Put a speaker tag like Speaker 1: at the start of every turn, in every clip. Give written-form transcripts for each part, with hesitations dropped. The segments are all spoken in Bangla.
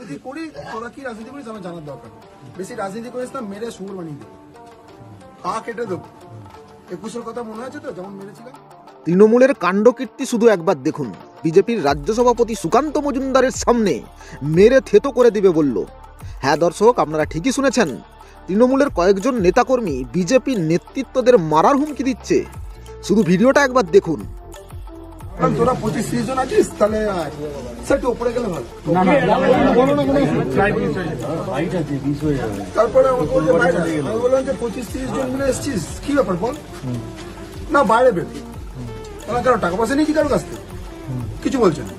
Speaker 1: রাজনীতি করি, তোরা কি রাজনীতি করিস আমার জানার দরকার নেই। বেশি রাজনীতি করিস না, মেরে সুর বানিয়ে দেবো, পা কেটে দেবো। 21-এর কথা মনে আছে তো, যেমন মেরেছিলাম।
Speaker 2: তৃণমূলের কাণ্ডকীর্তি শুধু একবার দেখুন। বিজেপির রাজ্য সভাপতি সুকান্ত মজুমদারের সামনে মেরে থেতো করে দিবে বলল। হ্যাঁ দর্শক, আপনারা ঠিকই শুনেছেন, তৃণমূলের কয়েকজন নেতাকর্মী বিজেপির নেতৃত্বদের মারার হুমকি দিচ্ছে। শুধু ভিডিওটা একবার দেখুন।
Speaker 1: তোরা 25-30 জন আছিস, তাহলে সেটা উপরে গেলে ভালো। তারপরে আমি বললাম যে 25-30 জন মিলে এসছিস, কি ব্যাপার বল না, বাইরে বেরো। তারা কেন টাকা পয়সা নিয়েছি কারোর কাছ থেকে? কিছু বলছে না,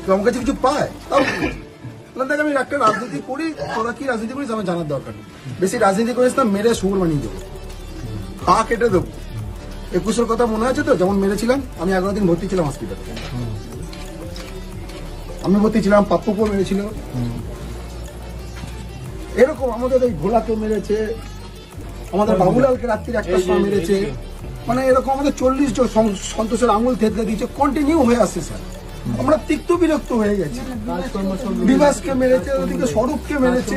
Speaker 1: কেউ আমার কাছে কিছু পায় তাও দেখ। আমি একটা রাজনীতি করি, তোরা কি রাজনীতি করিস আমার জানার দরকার নেই। বেশি রাজনীতি করিস না, মেরে সুর বানিয়ে দেবো, পা কেটে দেবো। 21-এর কথা মনে আছে তো, যেমন মেরেছিলাম। আমি 11 দিন ভর্তি ছিলাম হসপিটালে। আমি ভর্তি ছিলাম, পাপ্পুকে মেরেছিল। এরকম আমাদের এই ভোলাকে মেরেছে, আমাদের বাবুলালকে রাত্রির 1টার সময় মেরেছে। মানে এরকম আমাদের 40 জন সন্তোষের আঙুল থেতলে দিয়েছে, কন্টিনিউ হয়ে আসছে স্যার। আমরা তিক্ত বিরক্ত হয়ে গেছি। বিভাসকে মেরেছে, ওদিকে স্বরূপকে মেরেছে।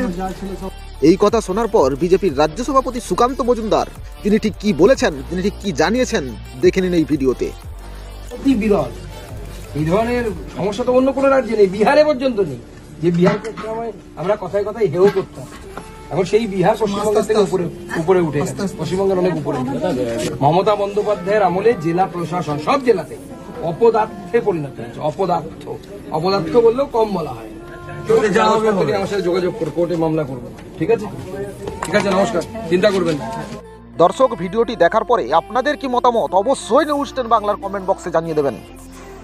Speaker 2: এই কথা শোনার পর বিজেপির রাজ্য সভাপতি সুকান্ত মজুমদার তিনি ঠিক কি বলেছেন, তিনি ঠিক কি জানিয়েছেন, দেখে নিন এই ভিডিওতে।
Speaker 3: অতি বিরল এই ধরনের সমস্যা তো অন্য কোনো রাজ্যে নেই, বিহারে পর্যন্ত নেই। যে বিহারকে আমরা কথায় কথায় হেও করতাম, এখন সেই বিহার পশ্চিমবঙ্গের থেকে উপরে উঠে গেছে, পশ্চিমবঙ্গের অনেক উপরে উঠে গেছে। মমতা বন্দ্যোপাধ্যায়ের আমলে জেলা প্রশাসন সব জেলাতে অপদার্থে পরিণত হয়েছে। অপদার্থ বললেও কম বলা হয়। আমার সাথে যোগাযোগ করে কোর্টে মামলা করবো। ঠিক আছে, ঠিক আছে, নমস্কার, চিন্তা করবেন না।
Speaker 2: দর্শক, ভিডিওটি দেখার পরে আপনাদের কি মতামত অবশ্যই নিউজ 10 বাংলার কমেন্ট বক্সে জানিয়ে দেবেন।